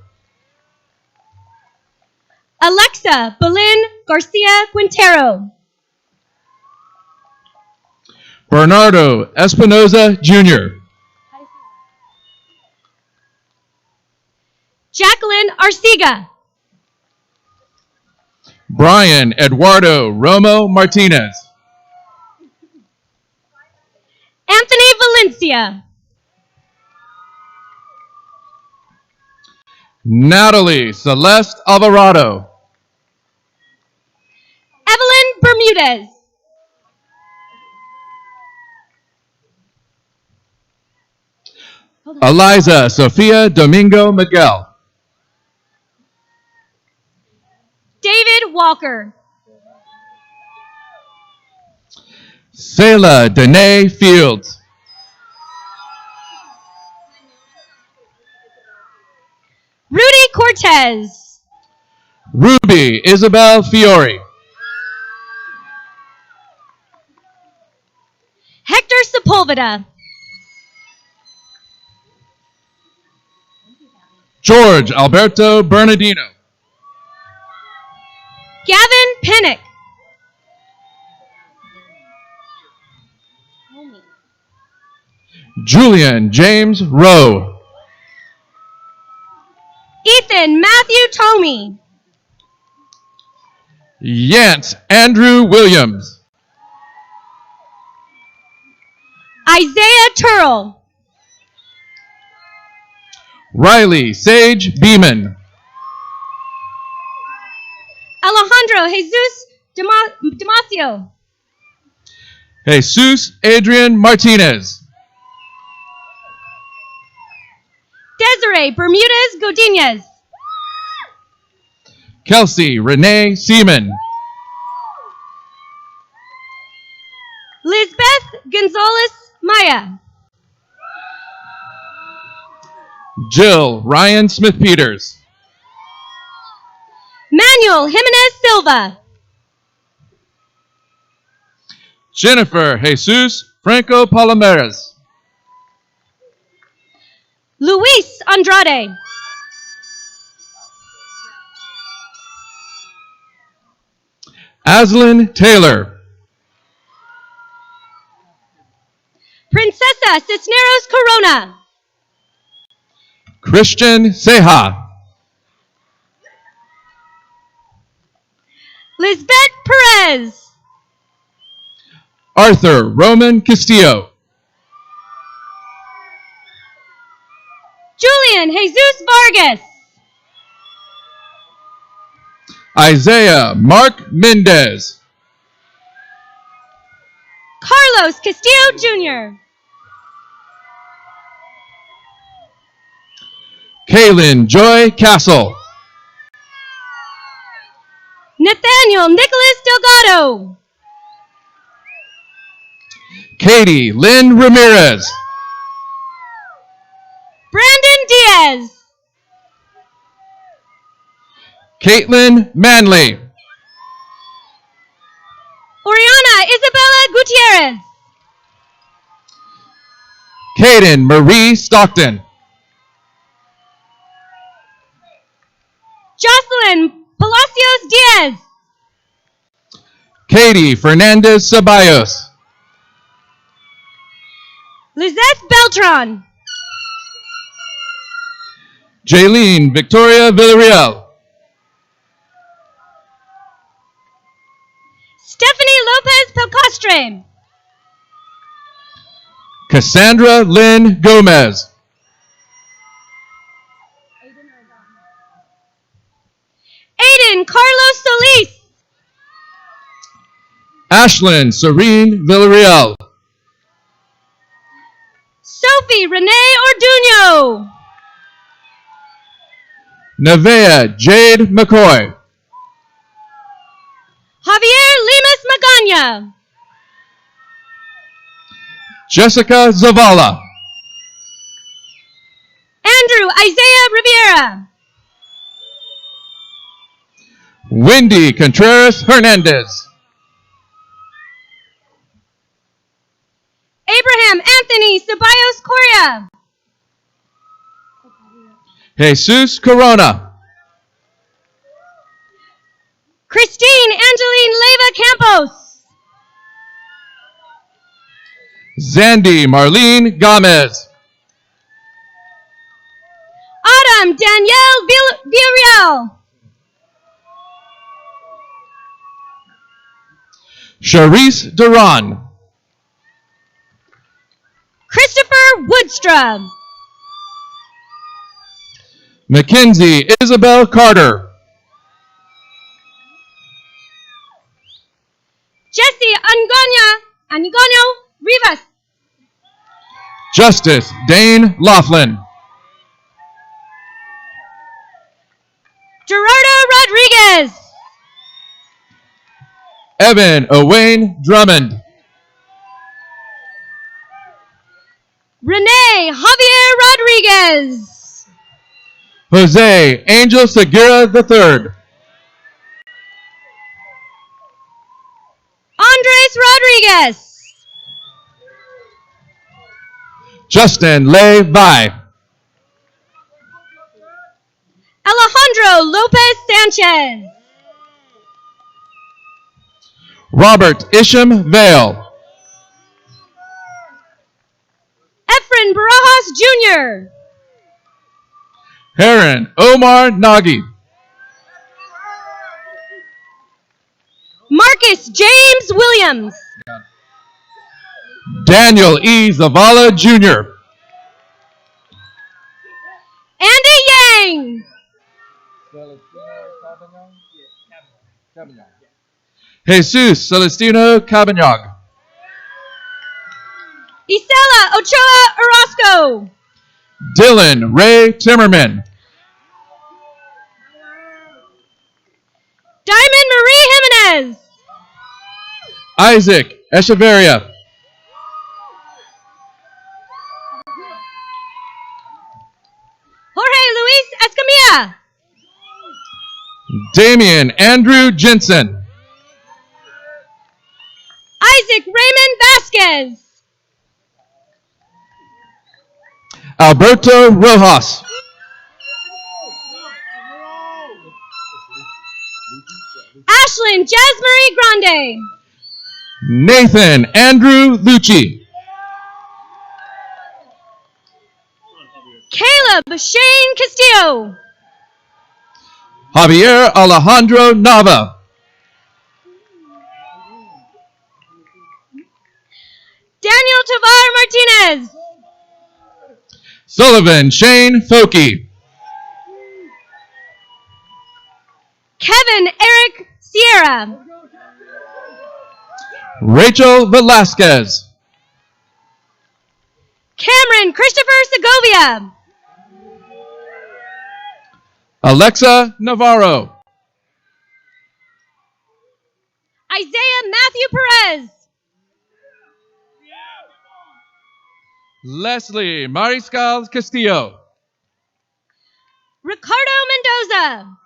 Alexa Belen Garcia Quintero. Bernardo Espinoza Jr. Jacqueline Arcega. Brian Eduardo Romo Martinez. Anthony Valencia. Natalie Celeste Alvarado. Evelyn Bermudez. Eliza Sofia Domingo Miguel. David Walker. Selah Danae Fields. Rudy Cortez. Ruby Isabel Fiore. Hector Sepulveda. George Alberto Bernardino. Gavin Pinnock. Julian James Rowe. Ethan Matthew Tomey. Yance Andrew Williams. Isaiah Turrell. Riley Sage Beeman. Alejandro Jesus Damasio. Jesus Adrian Martinez. Desiree Bermudez Godinez. Kelsey Renee Seaman. Lisbeth Gonzalez Maya. Jill Ryan Smith Peters. Manuel Jimenez Silva. Jennifer Jesus Franco Palomares. Luis Andrade. Aslyn Taylor. Princesa Cisneros Corona. Christian Seha. Lisbeth Perez. Arthur Roman Castillo. Julian Jesus Vargas. Isaiah Mark Mendez. Carlos Castillo Jr. Kaylin Joy Castle. Nathaniel Nicholas Delgado. Katie Lynn Ramirez. Brandon Diaz. Caitlin Manley. Oriana Isabella Gutierrez. Kaden Marie Stockton. Jocelyn Palacios Diaz. Katie Fernandez Ceballos. Lizette Beltran. Jaylene Victoria Villarreal. Stephanie Lopez Pelcastre. Cassandra Lynn Gomez. Aiden Carlos Solis. Ashlyn Serene Villarreal. Sophie Renee Orduño. Nevea Jade McCoy. Javier Limas Magana. Jessica Zavala. Andrew Isaiah Rivera. Wendy Contreras Hernandez. Abraham Anthony Ceballos Correa. Jesus Corona. Christine Angeline Leyva Campos. Zandy Marlene Gomez. Autumn Danielle Villarreal. Charisse Duran. Christopher Woodstrom. Mackenzie Isabel Carter. Jesse Antonio Rivas. Justice Dane Laughlin. Gerardo Rodriguez. Evan Owain Drummond. Renee Javier Rodriguez. Jose Angel Segura III. Andres Rodriguez. Justin Levi. Alejandro Lopez Sanchez. Robert Isham Vale. Efren Barajas Jr. Heron Omar Nagy. Marcus James Williams. Daniel E. Zavala Jr. Andy Yang. Jesus Celestino Cabanag. Isela Ochoa Orozco. Dylan Ray Timmerman. Diamond Marie Jimenez. Isaac Echeverria. Jorge Luis Escamilla. Damian Andrew Jensen. Isaac Raymond Vasquez. Alberto Rojas. Ashlyn Jasmarie Grande. Nathan Andrew Lucci. Caleb Shane Castillo. Javier Alejandro Nava. Daniel Tavar Martinez. Sullivan Shane Foki. Kevin Eric Sierra. Rachel Velasquez. Cameron Christopher Segovia. Alexa Navarro. Isaiah Matthew Perez. Leslie Mariscal Castillo. Ricardo Mendoza.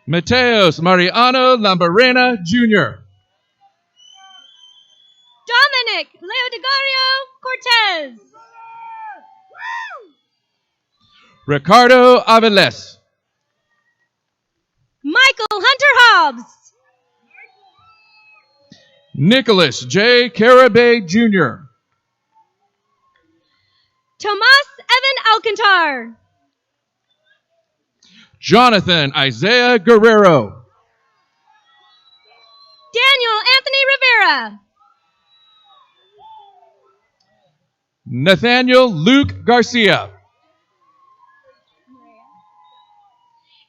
Mateos Mariano Lambarena Jr. Dominic Cortez. Ricardo Aviles. Michael Hunter Hobbs. Nicholas J. Carabay Jr. Tomas Evan Alcantar. Jonathan Isaiah Guerrero. Daniel Anthony Rivera. Nathaniel Luke Garcia.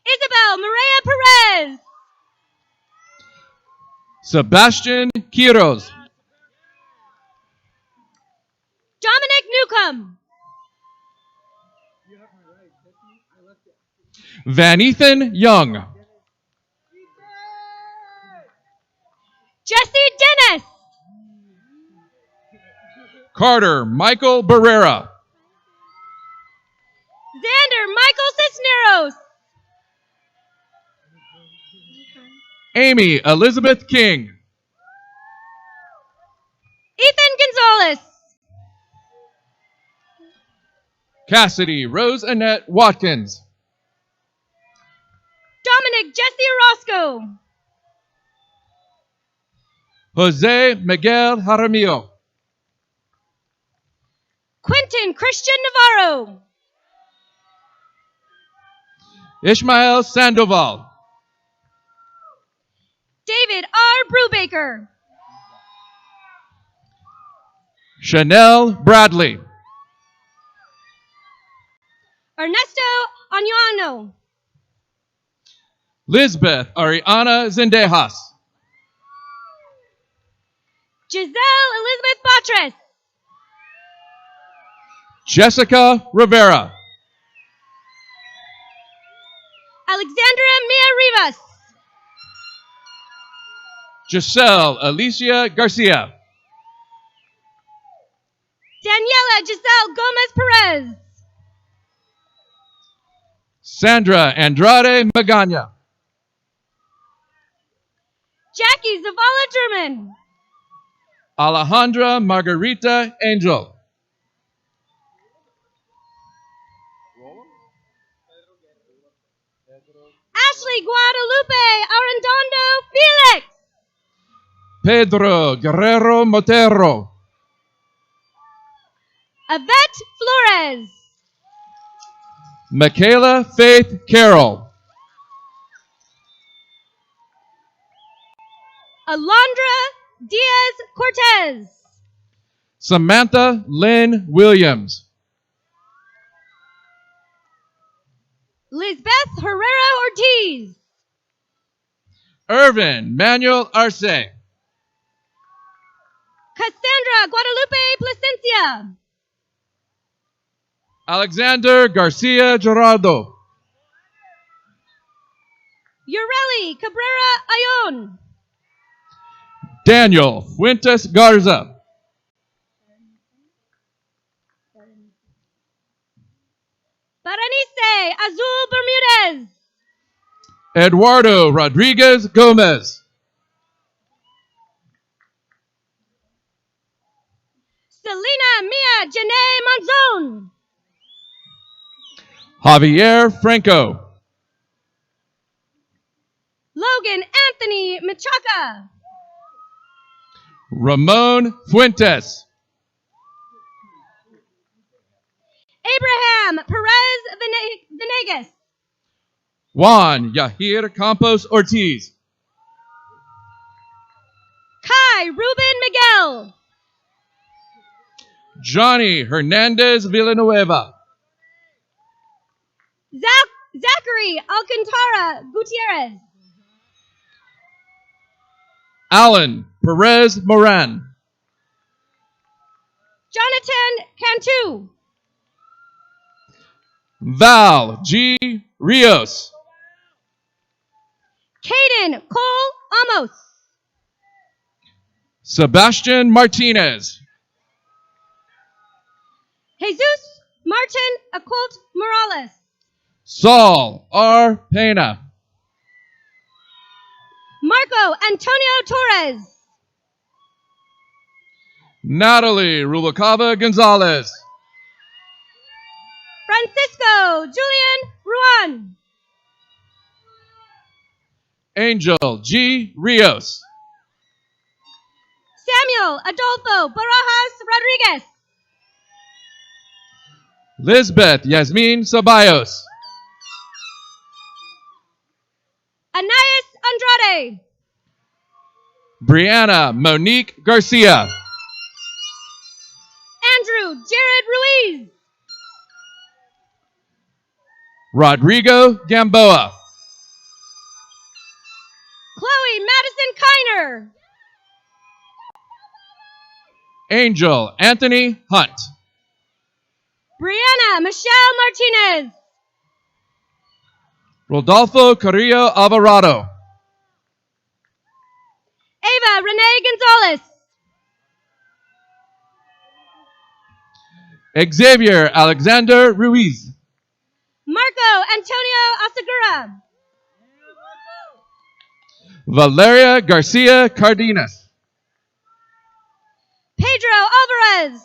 Isabel Maria Perez. Sebastian Quiroz. Dominic Newcomb. Van Ethan Young. Jesse Dennis. Carter Michael Barrera. Xander Michael Cisneros. Amy Elizabeth King. Ethan Gonzalez. Cassidy Rose Annette Watkins. Dominic Jesse Orozco. Jose Miguel Jaramillo. Quentin Christian Navarro. Ishmael Sandoval. David R. Brubaker. Chanel Bradley. Ernesto Añuano. Lisbeth Ariana Zendejas. Giselle Elizabeth Batres. Jessica Rivera. Alexandra Mia Rivas. Giselle Alicia Garcia. Daniela Giselle Gomez Perez. Sandra Andrade Magana. Jackie Zavala German. Alejandra Margarita Angel. Ashley Guadalupe Arredondo Felix. Pedro Guerrero Motero. Yvette Flores. Michaela Faith Carroll. Alondra Diaz Cortez. Samantha Lynn Williams. Lisbeth Herrera Ortiz. Irvin Manuel Arce. Cassandra Guadalupe Placencia. Alexander Garcia Gerardo. Ureli Cabrera Ayon. Daniel Fuentes Garza. Berenice Azul Bermudez. Eduardo Rodriguez Gomez. Selena Mia Janae Monzon. Javier Franco. Logan Anthony Machaca. Ramon Fuentes. Abraham Perez Venegas. Juan Yahir Campos Ortiz. Kai Ruben Miguel. Johnny Hernandez Villanueva. Zachary Alcantara Gutierrez. Alan Perez Moran. Jonathan Cantu. Val G. Rios. Caden Cole Amos. Sebastian Martinez. Jesus Martin Acolt Morales. Saul R. Pena. Marco Antonio Torres. Natalie Rubalcaba Gonzalez. Francisco Julian Ruan. Angel G. Rios. Samuel Adolfo Barajas Rodriguez. Lisbeth Yasmin Ceballos. Anais Andrade. Brianna Monique Garcia. Andrew Jared Ruiz. Rodrigo Gamboa. Chloe Madison Kiner. Angel Anthony Hunt. Brianna Michelle Martinez. Rodolfo Carrillo Alvarado. Ava Renee Gonzalez. Xavier Alexander Ruiz. Marco Antonio Asegura. Valeria Garcia Cardenas. Pedro Alvarez.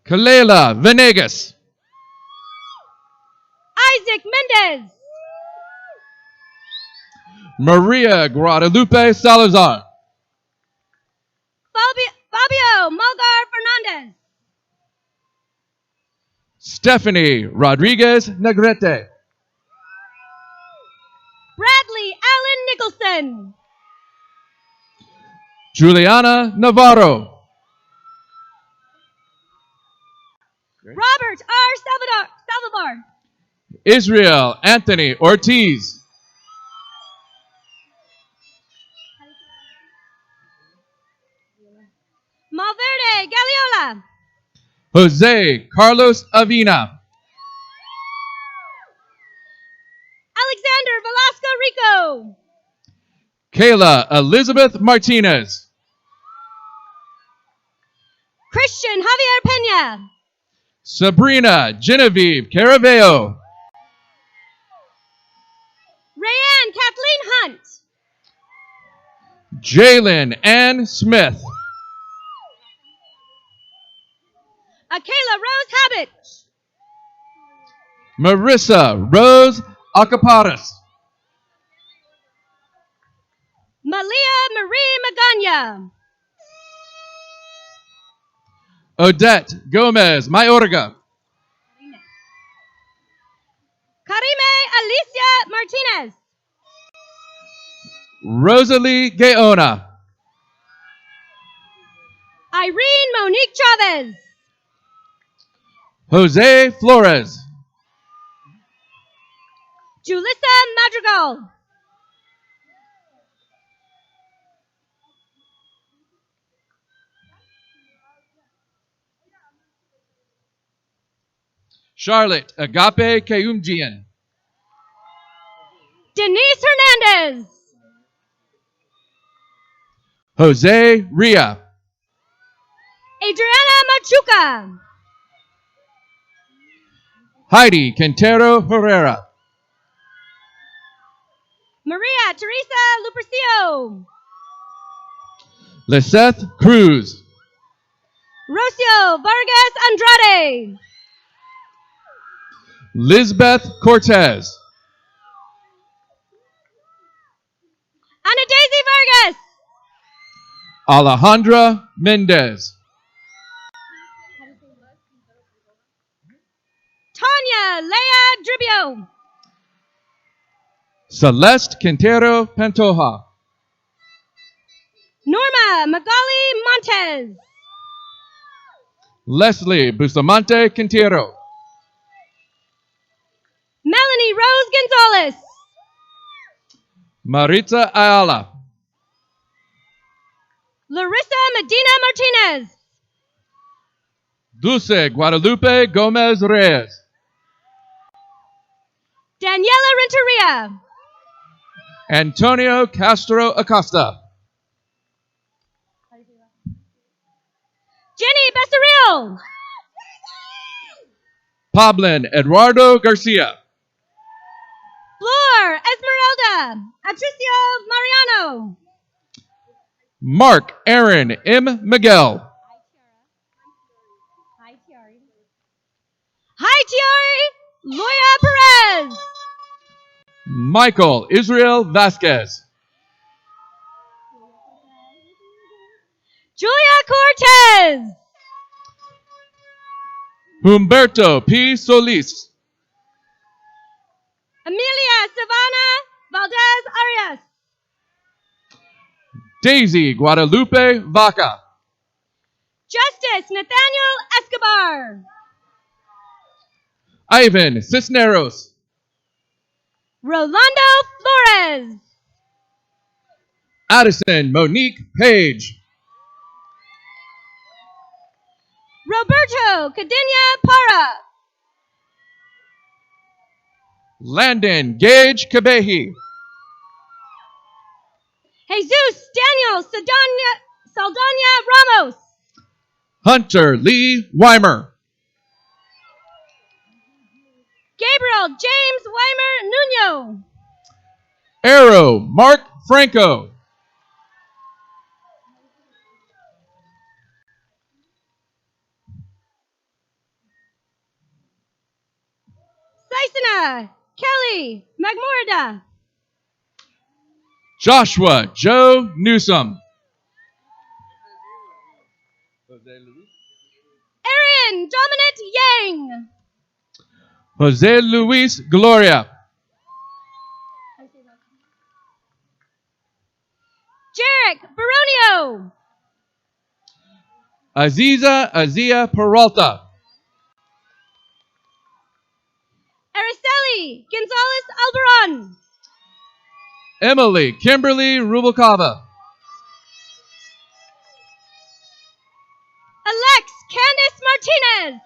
Kalela Venegas. Isaac Mendez. Maria Guadalupe Salazar. Fabio Malgar Fernandez. Stephanie Rodriguez Negrete. Bradley Allen Nicholson. Juliana Navarro. Robert R. Salvador. Israel Anthony Ortiz. Malverde Galiola. Jose Carlos Avina. Alexander Velasco Rico. Kayla Elizabeth Martinez. Christian Javier Pena. Sabrina Genevieve Caraveo. Rayanne Kathleen Hunt. Jalen Ann Smith. Akela Rose Habit. Marissa Rose Acaparas. Malia Marie Magana. Odette Gomez Mayorga. Karime Alicia Martinez. Rosalie Gaona. Irene Monique Chavez. Jose Flores. Julissa Madrigal. Charlotte Agape Keumjian. Denise Hernandez. Jose Ria. Adriana Machuca. Heidi Quintero Herrera. Maria Teresa Lupercio. Liseth Cruz. Rocio Vargas Andrade. Lisbeth Cortez. Ana Daisy Vargas. Alejandra Mendez. Tanya Lea Dribio. Celeste Quintero Pantoja. Norma Magali Montez. Leslie Bustamante Quintero. Melanie Rose Gonzalez. Maritza Ayala. Larissa Medina Martinez. Dulce Guadalupe Gomez Reyes. Daniela Renteria. Antonio Castro Acosta. Jenny Becerril. Pablin Eduardo Garcia. Flor Esmeralda. Patricio Mariano. Mark Aaron M. Miguel. Hi, Tiari, Loya Perez. Michael Israel Vasquez. Julia Cortez. Humberto P. Solis. Amelia Savannah Valdez Arias. Daisy Guadalupe Vaca. Justice Nathaniel Escobar. Ivan Cisneros. Rolando Flores. Addison Monique Page. Roberto Cadena Para. Landon Gage Kabehi. Jesus Daniel Saldana Ramos. Hunter Lee Weimer. Gabriel James Weimer Nuno. Arrow Mark Franco. Sysona Kelly Magmorda. Joshua Joe Newsom. Arian Dominic Yang. Jose Luis Gloria. Jarek Baronio. Aziza Azia Peralta. Araceli Gonzalez Albaron. Emily Kimberly Rubalcava. Alex Candice Martinez.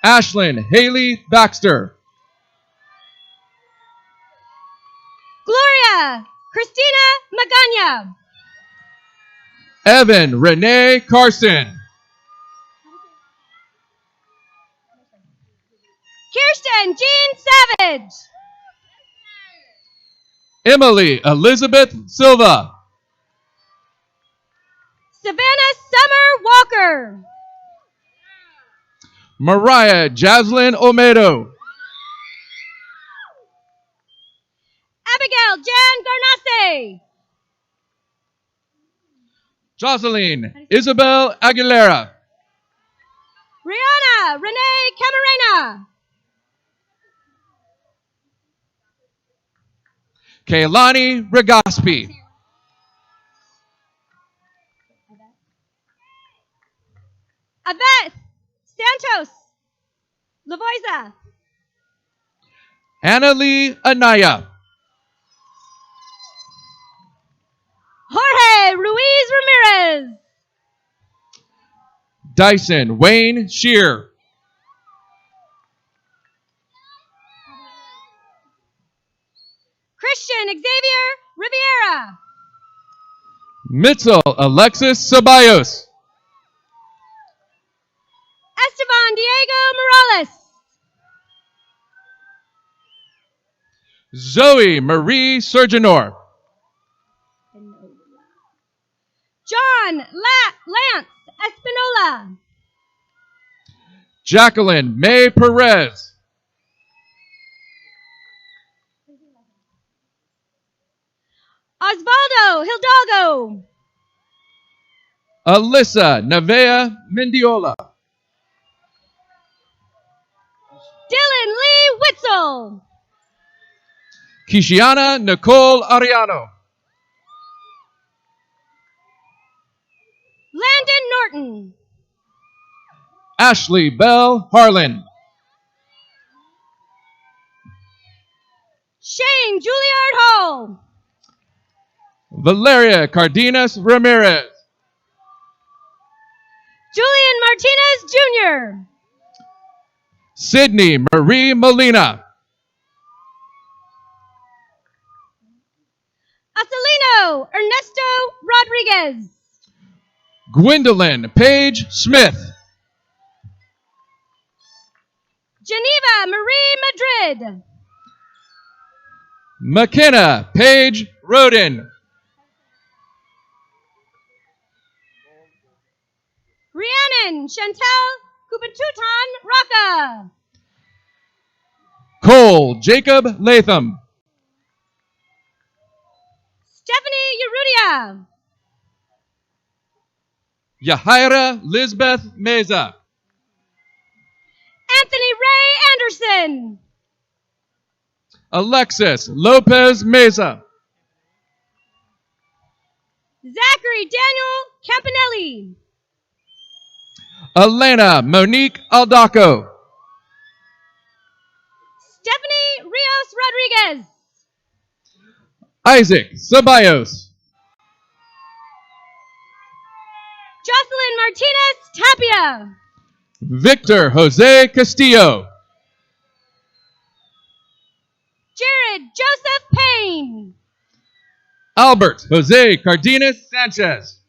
Ashlyn Haley Baxter. Gloria Christina Magana. Evan Renee Carson. Kirsten Jean Savage. Emily Elizabeth Silva. Savannah Summer Walker. Mariah Jaslyn Olmedo. Abigail Jan Garnace. Jocelyn Isabel Aguilera. Rihanna Renee Camarena. Kaylani Regaspi. Yvette Santos Lavoisa. Annalie Anaya. Jorge Ruiz Ramirez. Dyson Wayne Shear. Christian Xavier Riviera. Mitzel Alexis Ceballos. Esteban Diego Morales. Zoe Marie Surgenor. John Lance Espinola. Jacqueline May Perez. Osvaldo Hidalgo. Alyssa Nevea Mendiola. Dylan Lee Witzel. Kishiana Nicole Ariano. Landon Norton. Ashley Bell Harlan. Shane Juilliard Hall. Valeria Cardenas Ramirez. Julian Martinez Jr. Sydney Marie Molina. Acelino Ernesto Rodriguez. Gwendolyn Paige Smith. Geneva Marie Madrid. McKenna Paige Roden. Shannon Chantel Kupatutan Raka. Cole Jacob Latham. Stephanie Yerudia. Yahaira Lisbeth Meza. Anthony Ray Anderson. Alexis Lopez Meza. Zachary Daniel Campanelli. Elena Monique Aldaco. Stephanie Rios Rodriguez. Isaac Ceballos. Jocelyn Martinez Tapia. Victor Jose Castillo. Jared Joseph Payne. Albert Jose Cardenas Sanchez.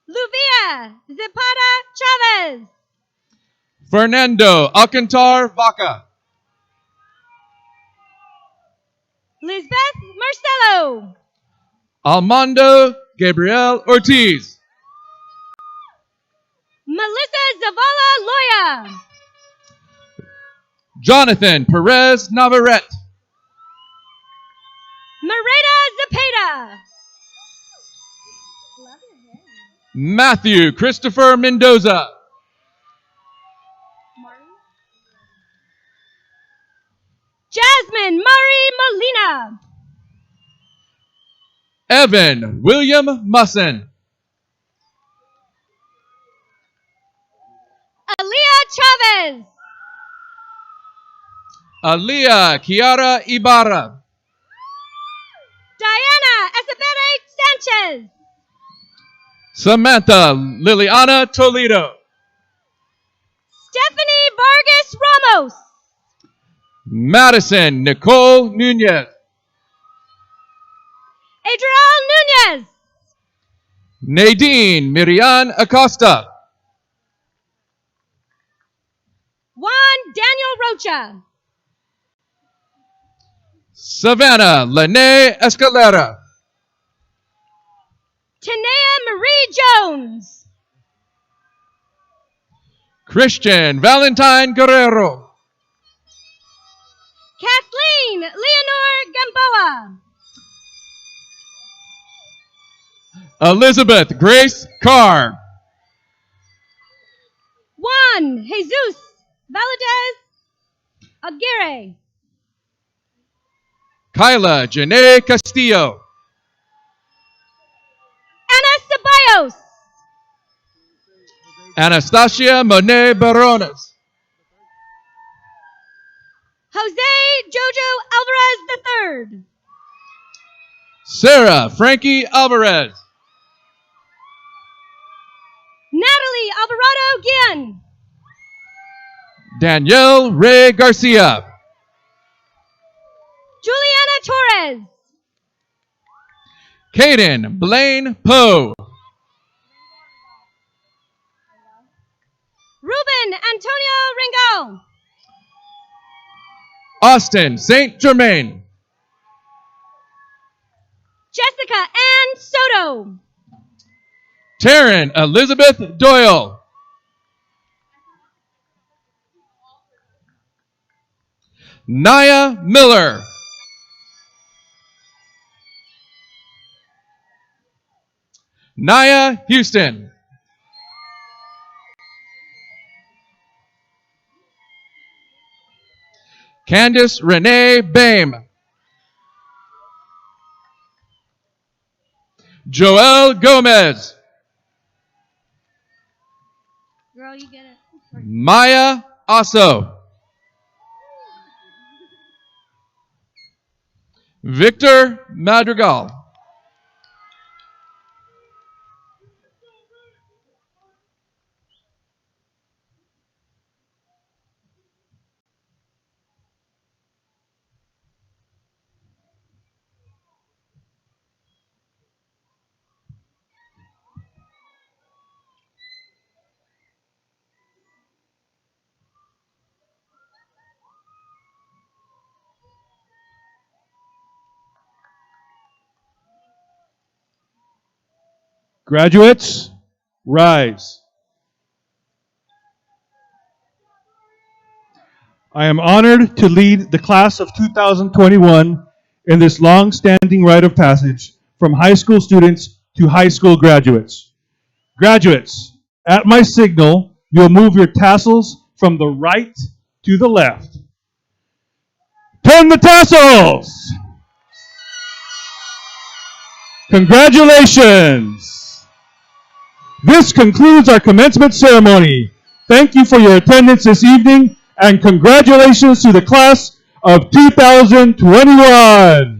Luvia Zapata Chavez. Fernando Alcantar Vaca. Lisbeth Marcelo. Almando Gabriel Ortiz. Melissa Zavala Loya. Jonathan Perez Navarrete. Mareda Zapata. Matthew Christopher Mendoza. Jasmine Mari Molina. Evan William Musson. Aaliyah Chavez. Aaliyah Kiara Ibarra. Diana Esabete Sanchez. Samantha Liliana Toledo. Stephanie Vargas Ramos. Madison Nicole Nunez. Adriel Nunez. Nadine Miriam Acosta. Juan Daniel Rocha. Savannah Lene Escalera. Tanea Marie Jones. Christian Valentine Guerrero. Kathleen Leonor Gamboa. Elizabeth Grace Carr. Juan Jesus Valadez Aguirre. Kyla Janae Castillo. Ana Ceballos. Anastasia Monet Barones. Jose Jojo Alvarez III. Sarah Frankie Alvarez. Natalie Alvarado Guillen. Danielle Ray Garcia. Juliana Torres. Caden Blaine Poe. Ruben Antonio Ringo. Austin St. Germain. Jessica Ann Soto. Taryn Elizabeth Doyle. Naya Miller. Naya Houston. Candice Renee Bame. Joelle Gomez. Girl, you get it. Maya Asso. Victor Madrigal. Graduates, rise. I am honored to lead the class of 2021 in this long-standing rite of passage from high school students to high school graduates. Graduates, at my signal, you'll move your tassels from the right to the left. Turn the tassels! Congratulations! This concludes our commencement ceremony. Thank you for your attendance this evening, and congratulations to the class of 2021.